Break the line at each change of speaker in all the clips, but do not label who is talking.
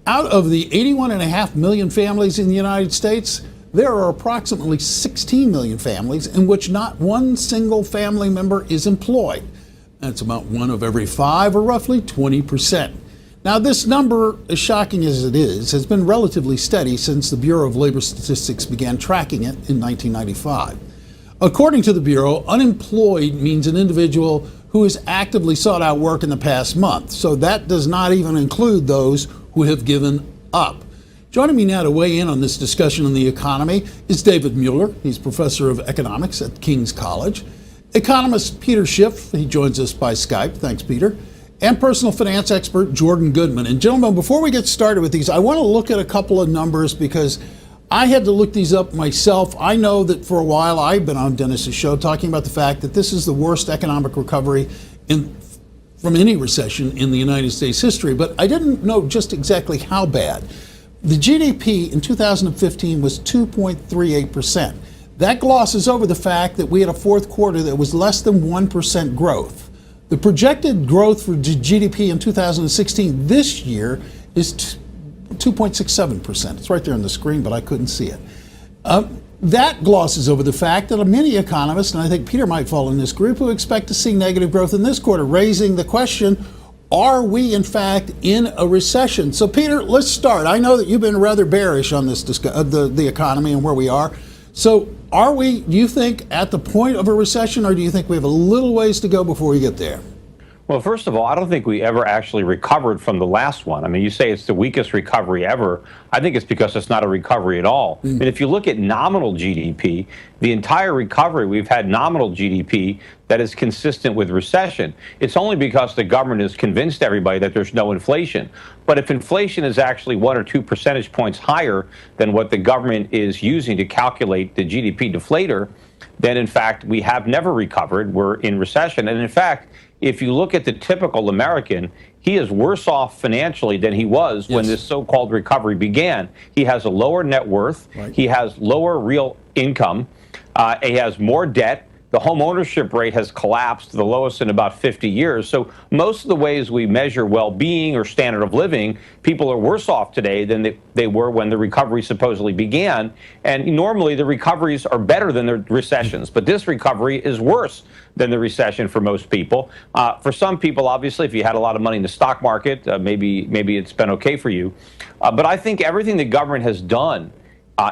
Out of the 81.5 million families in the United States, there are approximately 16 million families in which not one single family member is employed. That's about 1 of every 5, or roughly 20%. Now, this number, as shocking as it is, has been relatively steady since the Bureau of Labor Statistics began tracking it in 1995. According to the Bureau, unemployed means an individual who has actively sought out work in the past month. So that does not even include those who have given up. Joining me now to weigh in on this discussion on the economy is David Mueller. He's professor of economics at King's College. Economist Peter Schiff, he joins us by Skype. Thanks, Peter. And personal finance expert Jordan Goodman. And gentlemen, before we get started with these, I want to look at a couple of numbers because I had to look these up myself. I know that for a while I've been on Dennis's show talking about the fact that this is the worst economic recovery from any recession in the United States history, but I didn't know just exactly how bad. The GDP in 2015 was 2.38%. That glosses over the fact that we had a fourth quarter that was less than 1% growth. The projected growth for GDP in 2016 this year is 2.67%. It's right there on the screen, but I couldn't see it. That glosses over the fact that many economists, and I think Peter might fall in this group, who expect to see negative growth in this quarter, raising the question, are we in fact in a recession? So Peter, let's start. I know that you've been rather bearish on this the economy and where we are. So are we, do you think, at the point of a recession, or do you think we have a little ways to go before we get there?
Well, first of all, I don't think we ever actually recovered from the last one. I mean, you say it's the weakest recovery ever. I think it's because it's not a recovery at all. I mean, if you look at nominal GDP, the entire recovery, we've had nominal GDP that is consistent with recession. It's only because the government has convinced everybody that there's no inflation. But if inflation is actually 1 or 2 percentage points higher than what the government is using to calculate the GDP deflator, then in fact, we have never recovered. We're in recession. And in fact, if you look at the typical American, he is worse off financially than he was when this so-called recovery began. He has a lower net worth. Right. He has lower real income. He has more debt. The home ownership rate has collapsed to the lowest in about 50 years. So most of the ways we measure well-being or standard of living, people are worse off today than they were when the recovery supposedly began. And normally the recoveries are better than the recessions, but this recovery is worse than the recession for most people. For some people, obviously, if you had a lot of money in the stock market, maybe it's been okay for you. But I think everything the government has done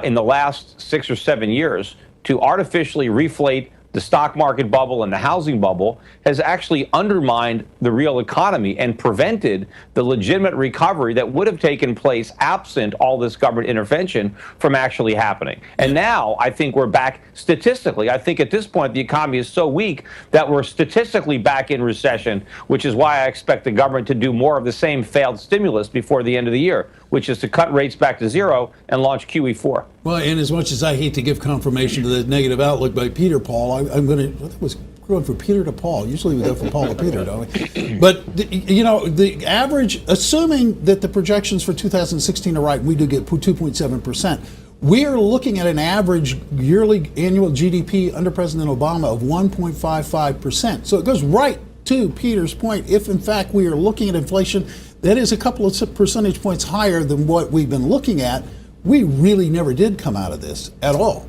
in the last 6 or 7 years to artificially reflate the stock market bubble and the housing bubble has actually undermined the real economy and prevented the legitimate recovery that would have taken place absent all this government intervention from actually happening. And now I think we're back statistically. I think at this point the economy is so weak that we're statistically back in recession, which is why I expect the government to do more of the same failed stimulus before the end of the year, which is to cut rates back to zero and launch QE4.
Well, and as much as I hate to give confirmation to the negative outlook by Peter Paul, I'm going to, that was going from Peter to Paul. Usually we go from Paul to Peter, don't we? But, you know, the average, assuming that the projections for 2016 are right, we do get 2.7%. We are looking at an average yearly annual GDP under President Obama of 1.55%. So it goes right to Peter's point. If, in fact, we are looking at inflation that is a couple of percentage points higher than what we've been looking at, we really never did come out of this at all.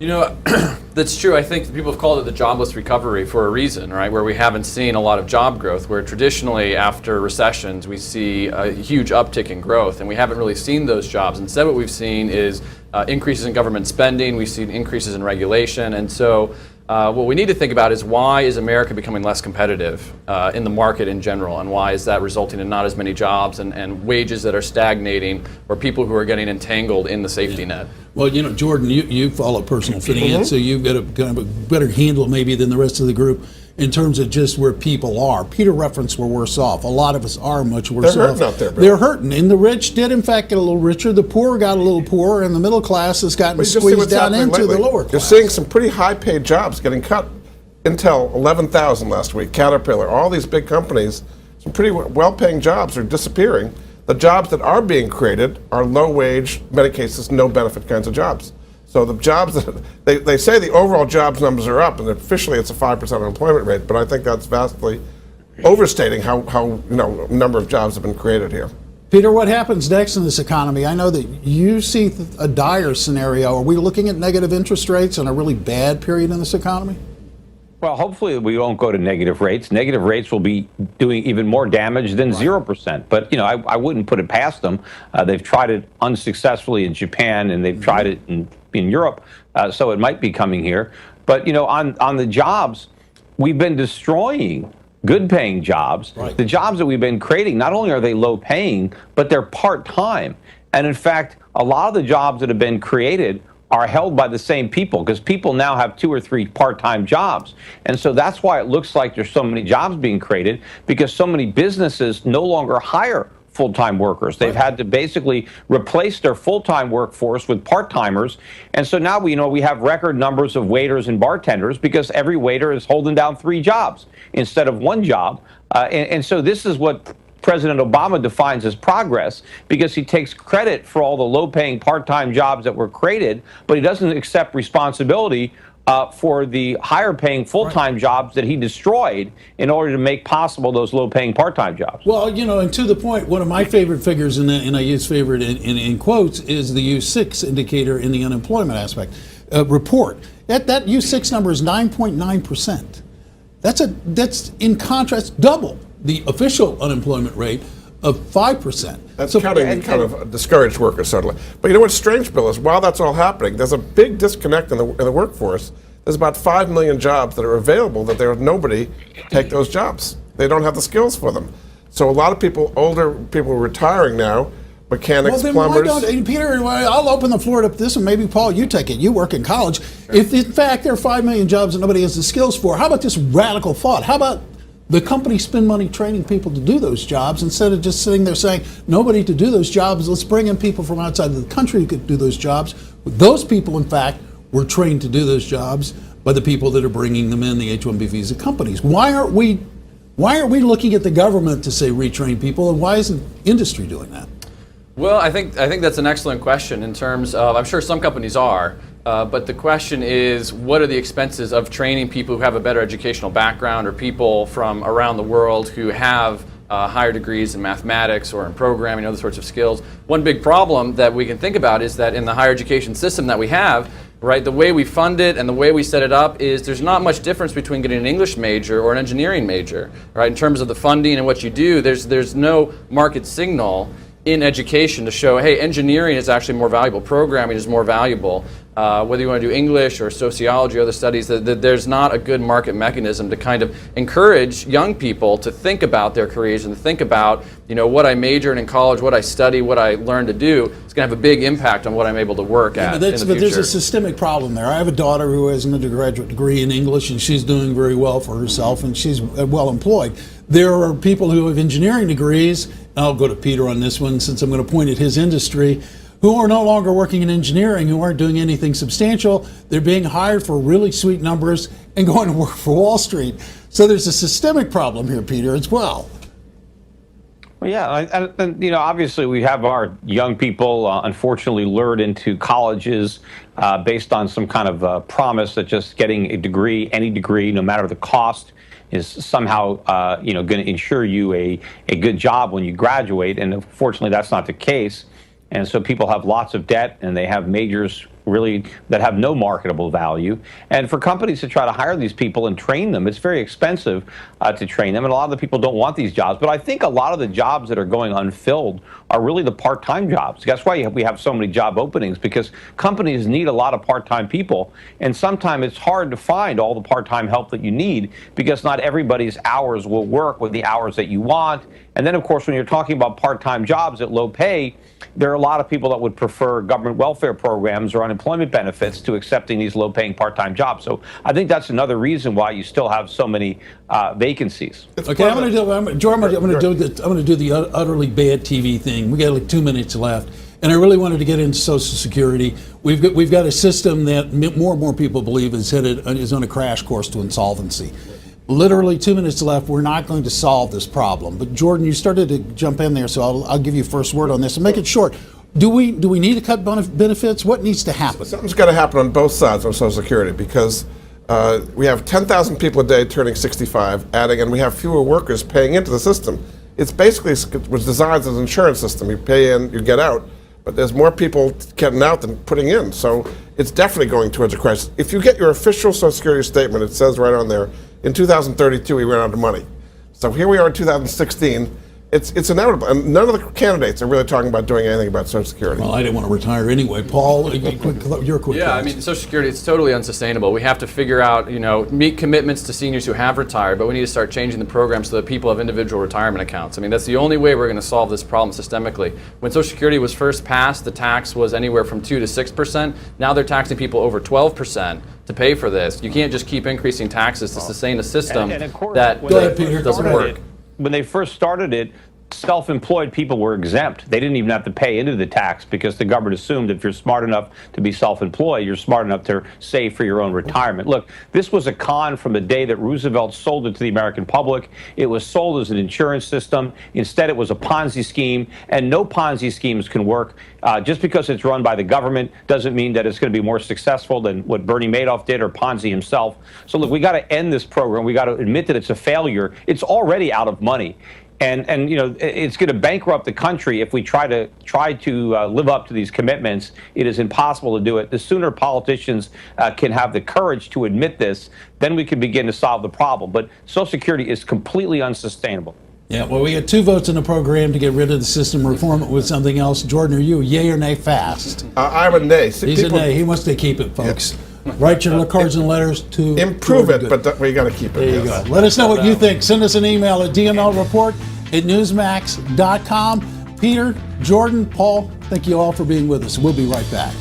You know, that's true. I think people have called it the jobless recovery for a reason, right? Where we haven't seen a lot of job growth, where traditionally after recessions we see a huge uptick in growth, and we haven't really seen those jobs. Instead, what we've seen is increases in government spending, we've seen increases in regulation, and so what we need to think about is why is America becoming less competitive in the market in general, and why is that resulting in not as many jobs and wages that are stagnating, or people who are getting entangled in the safety net? Well,
you know, Jordan, you follow personal finance, so you've got a kind of a better handle maybe than the rest of the group in terms of just where people are. Peter referenced we're worse off. A lot of us are much worse off.
They're hurting out there, Bill.
They're hurting. And the rich did, in fact, get a little richer. The poor got a little poorer, and the middle class has gotten squeezed down into the lower class.
You're seeing some pretty high-paid jobs getting cut. Intel, 11,000 last week. Caterpillar, all these big companies, some pretty well-paying jobs are disappearing. The jobs that are being created are low-wage, in many cases, no-benefit kinds of jobs. So the jobs that they say the overall jobs numbers are up, and officially it's a 5% unemployment rate, but I think that's vastly overstating how number of jobs have been created here.
Peter, what happens next in this economy? I know that you see a dire scenario. Are we looking at negative interest rates and a really bad period in this economy?
Well, hopefully we won't go to negative rates. Negative rates will be doing even more damage than 0%. But, I wouldn't put it past them. They've tried it unsuccessfully in Japan, and they've tried it in Europe. So it might be coming here. But, on the jobs, we've been destroying good-paying jobs.
Right.
The jobs that we've been creating, not only are they low-paying, but they're part-time. And in fact, a lot of the jobs that have been created are held by the same people, because people now have 2 or 3 part-time jobs. And so that's why it looks like there's so many jobs being created, because so many businesses no longer hire full-time workers. They've had to basically replace their full-time workforce with part-timers. And so now we have record numbers of waiters and bartenders, because every waiter is holding down 3 jobs instead of 1 job. And so this is what President Obama defines as progress, because he takes credit for all the low-paying part-time jobs that were created, but he doesn't accept responsibility for the higher-paying full-time jobs that he destroyed in order to make possible those low-paying part-time jobs.
Well, and to the point, one of my favorite figures, and I use favorite in quotes, is the U6 indicator in the unemployment aspect report. That U6 number is 9.9%. That's in contrast double the official unemployment rate of 5%.
That's counting kind of discouraged workers, certainly. But you know what's strange, Bill, is while that's all happening, there's a big disconnect in the workforce. There's about 5 million jobs that are available that there is nobody to take those jobs. They don't have the skills for them. So a lot of people, older people, are retiring now. Mechanics, plumbers.
Why don't, Peter, I'll open the floor up to this, and maybe, Paul, you take it. You work in college. If, in fact, there are 5 million jobs that nobody has the skills for, how about this radical thought? How about the companies spend money training people to do those jobs instead of just sitting there saying, nobody to do those jobs, let's bring in people from outside of the country who could do those jobs. Those people, in fact, were trained to do those jobs by the people that are bringing them in, the H-1B visa companies. Why aren't we looking at the government to say retrain people, and why isn't industry doing that?
Well, I think that's an excellent question in terms of, I'm sure some companies are, but the question is, what are the expenses of training people who have a better educational background, or people from around the world who have higher degrees in mathematics or in programming, other sorts of skills? One big problem that we can think about is that in the higher education system that we have, right, the way we fund it and the way we set it up is there's not much difference between getting an English major or an engineering major, right? In terms of the funding and what you do, there's no market signal in education to show, hey, engineering is actually more valuable, programming is more valuable. Whether you want to do English or sociology or other studies, that there's not a good market mechanism to kind of encourage young people to think about their careers and to think about, what I majored in college, what I study, what I learned to do. It's going to have a big impact on what I'm able to work at in the future.
But there's a systemic problem there. I have a daughter who has an undergraduate degree in English, and she's doing very well for herself, and she's well employed. There are people who have engineering degrees, and I'll go to Peter on this one since I'm going to point at his industry, who are no longer working in engineering, who aren't doing anything substantial. They're being hired for really sweet numbers and going to work for Wall Street. So there's a systemic problem here, Peter, as well.
Well, yeah, and obviously we have our young people, unfortunately, lured into colleges based on some kind of promise that just getting a degree, any degree, no matter the cost, is somehow going to ensure you a good job when you graduate. And unfortunately, that's not the case. And so people have lots of debt, and they have majors really that have no marketable value. And for companies to try to hire these people and train them, it's very expensive to train them. And a lot of the people don't want these jobs. But I think a lot of the jobs that are going unfilled are really the part-time jobs. That's why we have so many job openings, because companies need a lot of part-time people. And sometimes it's hard to find all the part-time help that you need, because not everybody's hours will work with the hours that you want. And then, of course, when you're talking about part-time jobs at low pay, there are a lot of people that would prefer government welfare programs or unemployment benefits to accepting these low-paying part-time jobs. So I think that's another reason why you still have so many vacancies.
Okay, I'm going to do the utterly bad TV thing. We got like 2 minutes left, and I really wanted to get into Social Security. We've got a system that more and more people believe is on a crash course to insolvency. Literally 2 minutes left. We're not going to solve this problem. But Jordan, you started to jump in there, so I'll give you first word on this and make it short. Do we need to cut benefits? What needs to happen?
Something's got to happen on both sides of Social Security, because we have 10,000 people a day turning 65, and we have fewer workers paying into the system. It's basically was designed as an insurance system. You pay in, you get out, but there's more people getting out than putting in. So it's definitely going towards a crisis. If you get your official Social Security statement, it says right on there, in 2032 we ran out of money. So here we are in 2016. It's inevitable, and none of the candidates are really talking about doing anything about Social Security.
Well, I didn't want to retire anyway. Paul, your quick
Yeah, I
thoughts.
mean, Social Security, it's totally unsustainable. We have to figure out, meet commitments to seniors who have retired, but we need to start changing the program so that people have individual retirement accounts. I mean, that's the only way we're going to solve this problem systemically. When Social Security was first passed, the tax was anywhere from 2 to 6%. Now they're taxing people over 12% to pay for this. You can't just keep increasing taxes to sustain a system
And of course,
that
when they
doesn't
started
work.
when they first started it, self-employed people were exempt. They didn't even have to pay into the tax because the government assumed if you're smart enough to be self-employed, you're smart enough to save for your own retirement. Look, this was a con from the day that Roosevelt sold it to the American public. It was sold as an insurance system. Instead, it was a Ponzi scheme, and no Ponzi schemes can work. Just because it's run by the government doesn't mean that it's going to be more successful than what Bernie Madoff did or Ponzi himself. So look, we got to end this program. We got to admit that it's a failure. It's already out of money. And it's going to bankrupt the country if we try to live up to these commitments. It is impossible to do it. The sooner politicians can have the courage to admit this, then we can begin to solve the problem. But Social Security is completely unsustainable.
Yeah, well, we got 2 votes in the program to get rid of the system, reform it with something else. Jordan, are you yay or nay fast?
I'm a nay.
He's a nay. He wants to keep it, folks. Write your cards and letters to
Improve
Jordan
it,
Good.
but we got to keep it.
There you
yes.
go. Let us know what you think. Send us an email at dnlreport@newsmax.com. Peter, Jordan, Paul, thank you all for being with us. We'll be right back.